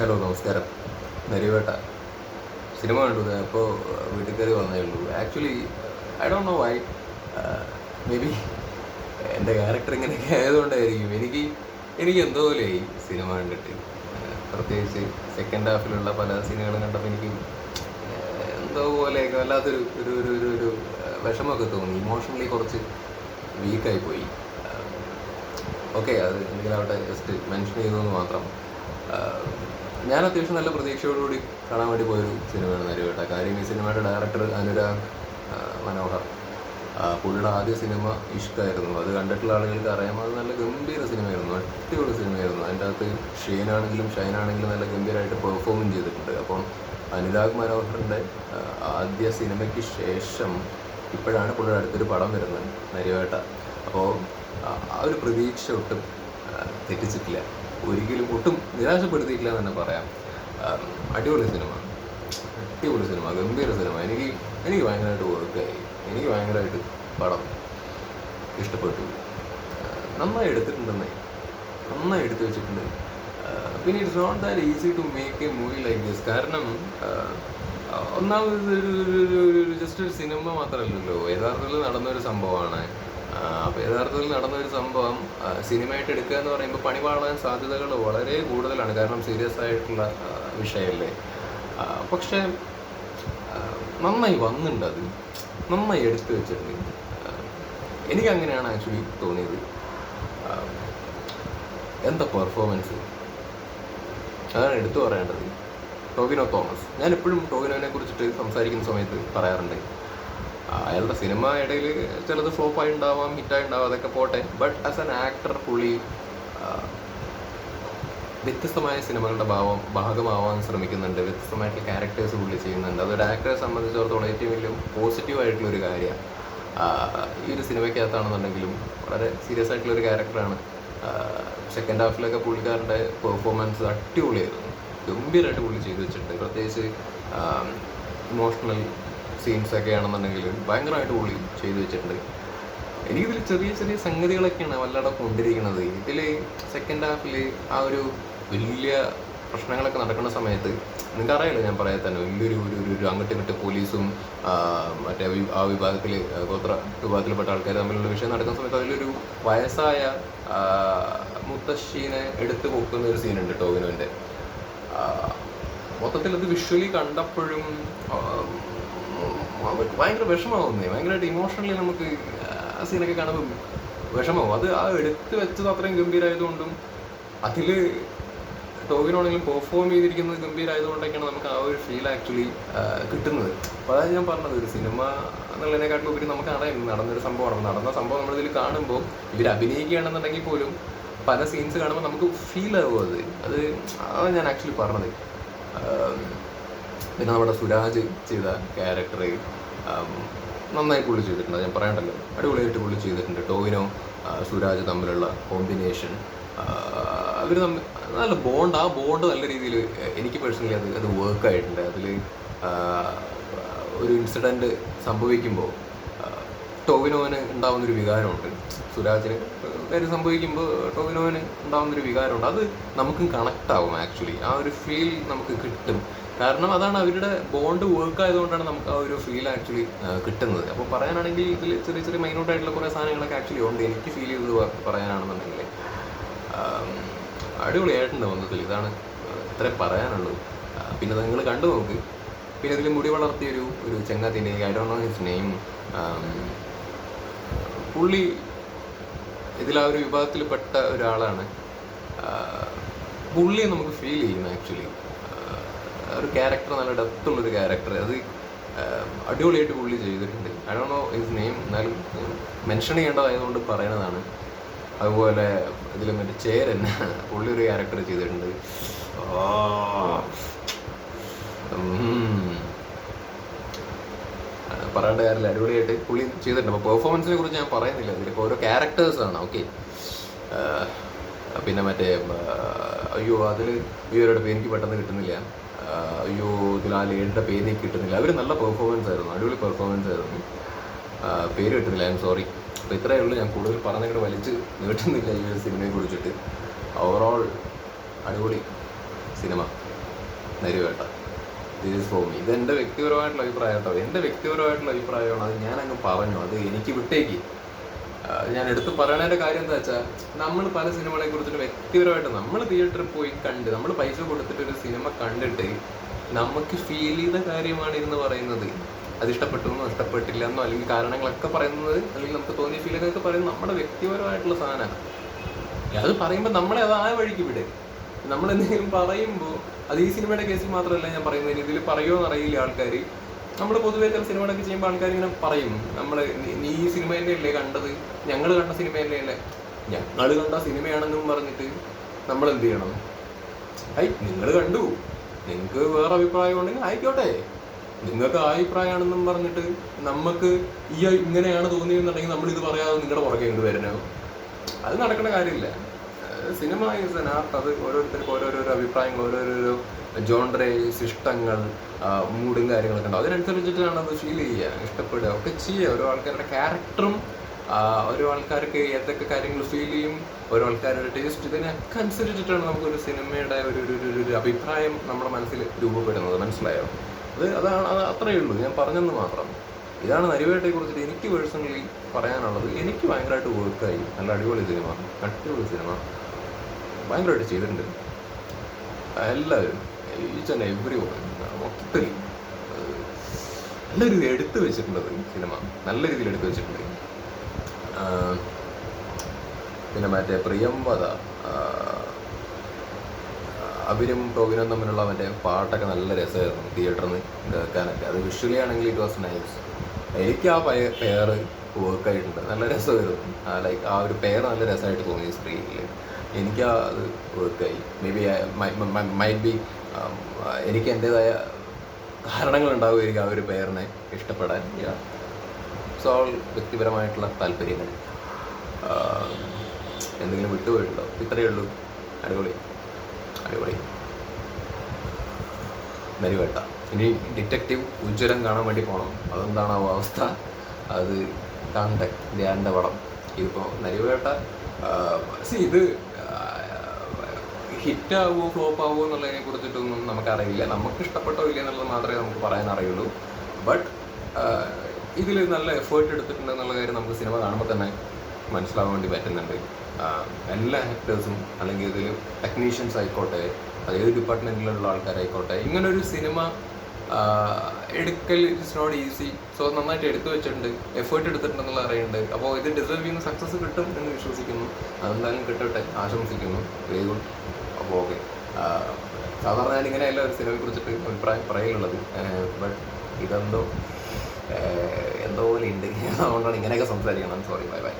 Hello നമസ്കാരം. Narivetta cinema കണ്ടു. ഇപ്പോൾ വീട്ടിൽ കയറി വന്നേ ഉള്ളൂ. Actually I don't know why, maybe എൻ്റെ ക്യാരക്ടർ ഇങ്ങനെയൊക്കെ ആയതുകൊണ്ടായിരിക്കും എനിക്ക് എന്തോ പോലെയായി സിനിമ കണ്ടിട്ട്. പ്രത്യേകിച്ച് സെക്കൻഡ് ഹാഫിലുള്ള പല സീനുകളും കണ്ടപ്പോൾ എനിക്ക് എന്തോ പോലെയൊക്കെ വല്ലാത്തൊരു ഒരു ഒരു ഒരു ഒരു വിഷമമൊക്കെ തോന്നി. ഇമോഷണലി കുറച്ച് വീക്കായി പോയി. ഓക്കെ, അത് എന്തെങ്കിലും അവിടെ ജസ്റ്റ് മെൻഷൻ ചെയ്തതെന്ന് മാത്രം. ഞാൻ അത്യാവശ്യം നല്ല പ്രതീക്ഷയോടുകൂടി കാണാൻ വേണ്ടി പോയൊരു സിനിമയാണ് നരിവേട്ട. കാര്യം ഈ സിനിമയുടെ ഡയറക്ടർ അനുരാഗ് മനോഹർ. പുള്ളിയുടെ ആദ്യ സിനിമ ഇഷ്കായിരുന്നു. അത് കണ്ടിട്ടുള്ള ആളുകൾക്ക് അറിയാം, അത് നല്ല ഗംഭീര സിനിമയായിരുന്നു, അടിപൊളി സിനിമയായിരുന്നു. അതിൻ്റെ അകത്ത് ഷൈനാണെങ്കിലും നല്ല ഗംഭീരമായിട്ട് പെർഫോമും ചെയ്തിട്ടുണ്ട്. അപ്പം അനുരാഗ് മനോഹറിൻ്റെ ആദ്യ സിനിമയ്ക്ക് ശേഷം ഇപ്പോഴാണ് പുള്ളിയുടെ അടുത്തൊരു പടം വരുന്നത്, നരിവേട്ട. അപ്പോൾ ആ ഒരു പ്രതീക്ഷ ഒട്ടും തെറ്റിച്ചിട്ടില്ല, ഒട്ടും നിരാശപ്പെടുത്തിയിട്ടില്ല എന്ന് തന്നെ പറയാം. അടിപൊളി സിനിമ, ഗംഭീര സിനിമ. എനിക്ക് ഭയങ്കരമായിട്ട് വർക്കായി. എനിക്ക് ഭയങ്കരമായിട്ട് പടം ഇഷ്ടപ്പെട്ടു. നന്നായി എടുത്തു വെച്ചിട്ടുണ്ട്. പിന്നെ it's not that easy to make a movie like this. കാരണം ഒന്നാമത് ജസ്റ്റ് ഒരു സിനിമ മാത്രമല്ലല്ലോ, യഥാർത്ഥത്തിൽ നടന്നൊരു സംഭവമാണ്. അപ്പോൾ യഥാർത്ഥത്തിൽ നടന്നൊരു സംഭവം സിനിമയായിട്ട് എടുക്കുക എന്ന് പറയുമ്പോൾ പണി പാളാൻ സാധ്യതകൾ വളരെ കൂടുതലാണ്. കാരണം സീരിയസ് ആയിട്ടുള്ള വിഷയമല്ലേ. പക്ഷേ നന്നായി വന്നിട്ടുണ്ട്, അത് നന്നായി എടുത്തു വെച്ചിട്ടുണ്ട്. എനിക്കങ്ങനെയാണ് ആക്ച്വലി തോന്നിയത്. എന്താ പെർഫോമൻസ്, അതാണ് എടുത്തു പറയേണ്ടത്. ടോവിനോ തോമസ്. ഞാൻ എപ്പോഴും ടോവിനോനെ കുറിച്ചിട്ട് സംസാരിക്കുന്ന സമയത്ത് പറയാറുണ്ട്, അയാളുടെ സിനിമ ഇടയിൽ ചിലത് ഫ്ലോപ്പായി ഉണ്ടാവാം, ഹിറ്റായി ഉണ്ടാവാം, അതൊക്കെ പോട്ടെ. ബട്ട് ആസ് ആൻ ആക്ടർ പുള്ളി വ്യത്യസ്തമായ സിനിമകളുടെ ഭാഗമാവാൻ ശ്രമിക്കുന്നുണ്ട്. വ്യത്യസ്തമായിട്ടുള്ള ക്യാരക്ടേഴ്സ് പുള്ളി ചെയ്യുന്നുണ്ട്. അതൊരു ആക്ടറെ സംബന്ധിച്ചിടത്തോളം ഏറ്റവും വലിയ പോസിറ്റീവായിട്ടുള്ളൊരു കാര്യമാണ്. ഈ ഒരു സിനിമയ്ക്കകത്താണെന്നുണ്ടെങ്കിലും വളരെ സീരിയസ് ആയിട്ടുള്ളൊരു ക്യാരക്ടറാണ്. സെക്കൻഡ് ഹാഫിലൊക്കെ പുള്ളിക്കാരൻ്റെ പെർഫോമൻസ് അടിപൊളിയായിരുന്നു, ഗംഭീരമായിട്ട് പുള്ളി ചെയ്തു വെച്ചിട്ടുണ്ട്. പ്രത്യേകിച്ച് ഇമോഷണൽ സീൻസൊക്കെ ആണെന്നുണ്ടെങ്കിൽ ഭയങ്കരമായിട്ട് പുള്ളി ചെയ്തു വെച്ചിട്ടുണ്ട്. എനിക്കിതിൽ ചെറിയ ചെറിയ സംഗതികളൊക്കെയാണ് വല്ലാതെ കൊണ്ടിരിക്കുന്നത്. ഇതിൽ സെക്കൻഡ് ഹാഫിൽ ആ ഒരു വലിയ പ്രശ്നങ്ങളൊക്കെ നടക്കുന്ന സമയത്ത് നിങ്ങൾക്കറിയാലോ, ഞാൻ പറയാൻ തന്നെ വലിയൊരു ഒരു അങ്ങോട്ട് ഇങ്ങോട്ട് പോലീസും മറ്റേ ആ വിഭാഗത്തിൽ ഗോത്ര വിഭാഗത്തിൽപ്പെട്ട ആൾക്കാർ തമ്മിലുള്ള വിഷയം നടക്കുന്ന സമയത്ത് അതിലൊരു വയസ്സായ മുത്തശ്ശീനെ എടുത്ത് പൊക്കുന്ന ഒരു സീനുണ്ട് ടോവിനോൻ്റെ. മൊത്തത്തിൽ അത് വിഷ്വലി കണ്ടപ്പോഴും ഭയങ്കര വിഷമാവുന്നേ, ഭയങ്കരമായിട്ട് ഇമോഷണലി നമുക്ക് ആ സീനൊക്കെ കാണുമ്പോൾ വിഷമാവും. അത് ആ എടുത്ത് വെച്ചത് അത്രയും ഗംഭീരമായതുകൊണ്ടും അതിൽ ടോവിനോണെങ്കിലും പെർഫോം ചെയ്തിരിക്കുന്നത് ഗംഭീരമായതുകൊണ്ടൊക്കെയാണ് നമുക്ക് ആ ഒരു ഫീൽ ആക്ച്വലി കിട്ടുന്നത്. അപ്പോൾ അതാണ് ഞാൻ പറഞ്ഞത്, ഒരു സിനിമ എന്നുള്ളതിനെക്കാട്ടിലും ഉപരി നമുക്ക് അറിയാം നടന്ന സംഭവം നമ്മളിതിൽ കാണുമ്പോൾ ഇവർ അഭിനയിക്കുകയാണെന്നുണ്ടെങ്കിൽ പോലും പല സീൻസ് കാണുമ്പോൾ നമുക്ക് ഫീൽ ആവും. അതാണ് ഞാൻ ആക്ച്വലി പറഞ്ഞത്. പിന്നെ നമ്മുടെ സുരാജ് ചെയ്ത ക്യാരക്ടർ നന്നായി പുള്ളി ചെയ്തിട്ടുണ്ട്, ഞാൻ പറയണ്ടല്ലോ, അടിപൊളിയായിട്ട് പുള്ളി ചെയ്തിട്ടുണ്ട്. ടോവിനോ സുരാജ് തമ്മിലുള്ള കോമ്പിനേഷൻ, അവർ തമ്മിൽ നല്ല ബോണ്ട്. ആ ബോണ്ട് നല്ല രീതിയിൽ എനിക്ക് പേഴ്സണലി അത് വർക്കായിട്ടുണ്ട്. അതിൽ ഒരു ഇൻസിഡൻറ്റ് സംഭവിക്കുമ്പോൾ ടോവിനോവിന് ഉണ്ടാകുന്നൊരു വികാരമുണ്ട്, സുരാജിന് കാര്യം സംഭവിക്കുമ്പോൾ ടോവിനോവിന് ഉണ്ടാകുന്നൊരു വികാരമുണ്ട്. അത് നമുക്കും കണക്റ്റ് ആവും ആക്ച്വലി. ആ ഒരു ഫീൽ നമുക്ക് കിട്ടും. കാരണം അതാണ് അവരുടെ ബോണ്ട് വർക്ക് ആയതുകൊണ്ടാണ് നമുക്ക് ആ ഒരു ഫീൽ ആക്ച്വലി കിട്ടുന്നത്. അപ്പോൾ പറയാനാണെങ്കിൽ ഇതിൽ ചെറിയ ചെറിയ മൈന്യൂട്ടായിട്ടുള്ള കുറേ സാധനങ്ങളൊക്കെ ആക്ച്വലി ഉണ്ട്. എനിക്ക് ഫീൽ ചെയ്തത് പറയാനാണെന്നുണ്ടെങ്കിൽ അടിപൊളിയായിട്ടുണ്ട് മൊത്തത്തിൽ. ഇതാണ് ഇത്രയും പറയാനുള്ളൂ. പിന്നെ നിങ്ങൾ കണ്ടു നോക്ക്. പിന്നെ ഇതിൽ മുടി വളർത്തിയൊരു ചങ്ങാത്തിൻ്റെ, I don't know his name, പുള്ളി ഇതിൽ ആ ഒരു വിഭാഗത്തിൽപ്പെട്ട ഒരാളാണ്. പുള്ളിയെ നമുക്ക് ഫീൽ ചെയ്യും ആക്ച്വലി. ഒരു ക്യാരക്ടർ, നല്ല ഡെപ്തുള്ളൊരു ക്യാരക്ടർ, അത് അടിപൊളിയായിട്ട് പുള്ളി ചെയ്തിട്ടുണ്ട്. I don't know his name, എന്നാലും മെൻഷൻ ചെയ്യേണ്ടതായതുകൊണ്ട് പറയണതാണ്. അതുപോലെ ഇതിൽ മറ്റേ ചേരൻ, പുള്ളി ഒരു ക്യാരക്ടർ ചെയ്തിട്ടുണ്ട്. പറയേണ്ട കാര്യമില്ല, അടിപൊളിയായിട്ട് പുള്ളി ചെയ്തിട്ടുണ്ട്. അപ്പോൾ പെർഫോമൻസിനെ കുറിച്ച് ഞാൻ പറയുന്നില്ല, ഇതിലിപ്പോൾ ഓരോ ക്യാരക്ടേഴ്സാണ്. ഓക്കെ, പിന്നെ മറ്റേ അയ്യോ അതിൽ ഇവരുടെ പേര് എനിക്ക് പെട്ടെന്ന് കിട്ടുന്നില്ല. അയ്യോ ഇതിൽ ആ ലേഡിയുടെ പേര് എനിക്ക് കിട്ടുന്നില്ല. അവർ നല്ല പെർഫോമൻസ് ആയിരുന്നു, അടിപൊളി പെർഫോമൻസ് ആയിരുന്നു. പേര് കിട്ടുന്നില്ല, ഐ എം സോറി. അപ്പോൾ ഇത്രയേ ഉള്ളൂ. ഞാൻ കൂടുതൽ പറഞ്ഞിട്ട് വലിച്ച് നീട്ടുന്നില്ല ഈ ഒരു സിനിമയെ കുറിച്ചിട്ട്. ഓവറോൾ അടിപൊളി cinema Narivetta. This is for me. ഇത് എൻ്റെ വ്യക്തിപരമായിട്ടുള്ള അഭിപ്രായം കേട്ടോ, എൻ്റെ വ്യക്തിപരമായിട്ടുള്ള അഭിപ്രായമാണ്. അത് ഞാനങ്ങ് പറഞ്ഞു, അത് എനിക്ക് വിട്ടേക്ക്. ഞാൻ എടുത്ത് പറയണതിൻ്റെ കാര്യം എന്താ വെച്ചാൽ, നമ്മൾ പല സിനിമകളെ കുറിച്ചിട്ട് വ്യക്തിപരമായിട്ട് നമ്മൾ തിയേറ്ററിൽ പോയി കണ്ട്, നമ്മൾ പൈസ കൊടുത്തിട്ട് ഒരു സിനിമ കണ്ടിട്ട് നമുക്ക് ഫീൽ ചെയ്ത കാര്യമാണ് ഇരുന്ന് പറയുന്നത്. അത് ഇഷ്ടപ്പെട്ടു എന്നോ ഇഷ്ടപ്പെട്ടില്ല എന്നോ അല്ലെങ്കിൽ കാരണങ്ങളൊക്കെ പറയുന്നത്, അല്ലെങ്കിൽ നമുക്ക് തോന്നിയ ഫീലൊക്കെ പറയുന്നത് നമ്മുടെ വ്യക്തിപരമായിട്ടുള്ള സാധനമാണ്. അത് പറയുമ്പോൾ നമ്മളെ അത് ആ വഴിക്ക് വിട്. നമ്മളെന്തെങ്കിലും പറയുമ്പോൾ, അത് ഈ സിനിമയുടെ കേസിൽ മാത്രമല്ല ഞാൻ പറയുന്നത്, ഇതിൽ പറയുമോ എന്നറിയില്ല ആൾക്കാർ. നമ്മൾ പൊതുവേ ചില സിനിമകളൊക്കെ ചെയ്യുമ്പോൾ ആൾക്കാർ ഇങ്ങനെ പറയും, നമ്മൾ നീ ഈ സിനിമ തന്നെയല്ലേ കണ്ടത്, ഞങ്ങൾ കണ്ട സിനിമ തന്നെയല്ലേ, ഞങ്ങൾ കണ്ട സിനിമയാണെന്നും പറഞ്ഞിട്ട് നമ്മൾ എന്ത് ചെയ്യണം? നിങ്ങൾ കണ്ടു, നിങ്ങൾക്ക് വേറെ അഭിപ്രായം ഉണ്ടെങ്കിൽ ആയിക്കോട്ടെ, നിങ്ങൾക്ക് ആ അഭിപ്രായമാണെന്നും പറഞ്ഞിട്ട് നമുക്ക് ഈ ഇങ്ങനെയാണ് തോന്നിയെന്നുണ്ടെങ്കിൽ നമ്മളിത് പറയാതെ നിങ്ങളുടെ പുറകെ കൊണ്ട് വരണോ? അത് നടക്കുന്ന കാര്യമില്ല. Cinema is an art. അത് ഓരോരുത്തർക്ക് ഓരോരോ അഭിപ്രായങ്ങൾ, ഓരോരോ ജോൺറേസ്, ഇഷ്ടങ്ങൾ, മൂഡും കാര്യങ്ങളൊക്കെ ഉണ്ടാവും. അതിനനുസരിച്ചിട്ടാണ് അത് ഫീൽ ചെയ്യുക, ഇഷ്ടപ്പെടുക ഒക്കെ ചെയ്യുക. ഓരോ ആൾക്കാരുടെ ക്യാരക്ടറും ഓരോ ആൾക്കാർക്ക് ഏതൊക്കെ കാര്യങ്ങൾ ഫീൽ ചെയ്യും, ഓരോ ആൾക്കാരുടെ ടേസ്റ്റ്, ഇതിനൊക്കെ അനുസരിച്ചിട്ടാണ് നമുക്കൊരു സിനിമയുടെ ഒരു അഭിപ്രായം നമ്മുടെ മനസ്സിൽ രൂപപ്പെടുന്നത്. മനസ്സിലായോ? അതാണ് അത്രയേ ഉള്ളൂ, ഞാൻ പറഞ്ഞെന്ന് മാത്രം. ഇതാണ് നരിവേട്ടയെ കുറിച്ചിട്ട് എനിക്ക് പേഴ്സണലി പറയാനുള്ളത്. എനിക്ക് ഭയങ്കരമായിട്ട് വർക്കായി. നല്ല അടിപൊളി സിനിമ, അടിപൊളി സിനിമ, ഭയങ്കരമായിട്ട് ചെയ്തിട്ടുണ്ട് എല്ലാവരും, ഈച്ച് ആൻഡ് എവ്രി വൺ. മൊത്തത്തിൽ നല്ലൊരു എടുത്തു വെച്ചിട്ടുണ്ട് സിനിമ, നല്ല രീതിയിൽ എടുത്തു വെച്ചിട്ടുണ്ട്. പിന്നെ മറ്റേ പ്രിയംവദ, അവരും ടോവിനും തമ്മിലുള്ള മറ്റേ പാട്ടൊക്കെ നല്ല രസമായിരുന്നു തിയേറ്ററിൽ നിന്ന് കേൾക്കാനൊക്കെ. അത് വിഷ്വലി ആണെങ്കിൽ ഇറ്റ് വാസ് നൈസ്. എനിക്ക് ആ പെയർ വർക്കായിട്ടുണ്ട്, നല്ല രസമായിരുന്നു. ലൈക്ക് ആ ഒരു പെയർ നല്ല രസമായിട്ട് തോന്നി സ്ക്രീനിൽ. എനിക്ക് അത് വർക്കായി. മേ ബി മൈറ്റ് ബി എനിക്ക് എൻ്റേതായ കാരണങ്ങളുണ്ടാവുമായിരിക്കും ആ ഒരു പെയറിനെ ഇഷ്ടപ്പെടാൻ. സോ വ്യക്തിപരമായിട്ടുള്ള താല്പര്യങ്ങൾ. എന്തെങ്കിലും വിട്ടുപോയിട്ടുണ്ടോ? ഇത്രയേ ഉള്ളൂ. അടിപൊളി അടിപൊളി നരിവേട്ട. ഇനി ഡിറ്റക്റ്റീവ് ഉജ്ജ്വലം കാണാൻ വേണ്ടി പോകണം. അതെന്താണ് ആ അവസ്ഥ? അത് കാണട്ടെ, ധ്യാൻ്റെ പടം. ഇതിപ്പോൾ നരിവേട്ട ഇത് ഹിറ്റാവുമോ ഫ്ലോപ്പ് ആവുമോ എന്നുള്ളതിനെ കുറിച്ചിട്ടൊന്നും നമുക്കറിയില്ല. നമുക്ക് ഇഷ്ടപ്പെട്ടോ ഇല്ല എന്നുള്ളത് മാത്രമേ നമുക്ക് പറയാൻ അറിയുള്ളൂ. ബട്ട് ഇതിൽ നല്ല എഫേർട്ട് എടുത്തിട്ടുണ്ട് എന്നുള്ള കാര്യം നമുക്ക് സിനിമ കാണുമ്പോൾ തന്നെ മനസ്സിലാവാൻ വേണ്ടി പറ്റുന്നുണ്ട്. എല്ലാ ആക്ടേഴ്സും അല്ലെങ്കിൽ ഇതിൽ ടെക്നീഷ്യൻസ് ആയിക്കോട്ടെ, അത് ഏത് ഡിപ്പാർട്ട്മെൻറ്റിലുള്ള ആൾക്കാരായിക്കോട്ടെ, ഇങ്ങനൊരു സിനിമ എടുക്കൽ ഇറ്റ്സ് നോട്ട് ഈസി. സോ നന്നായിട്ട് എടുത്തു വെച്ചിട്ടുണ്ട്, എഫേർട്ട് എടുത്തിട്ടുണ്ടെന്നുള്ള അറിയുന്നുണ്ട്. അപ്പോൾ ഇത് ഡിസേർവ് ചെയ്യുന്ന സക്സസ് കിട്ടും എന്ന് വിശ്വസിക്കുന്നു. അതെന്തായാലും കിട്ടട്ടെ, ആശംസിക്കുന്നു. Very good. അപ്പോൾ ഓക്കെ. സാധാരണ ഞാൻ ഇങ്ങനെയല്ല ഒരു സിനിമയെ കുറിച്ചിട്ട് അഭിപ്രായം പറയലുള്ളത്. ബട്ട് ഇതെന്തോ പോലെ ഉണ്ട്, അതുകൊണ്ടാണ് ഇങ്ങനെയൊക്കെ സംസാരിക്കണം. Sorry, bye bye.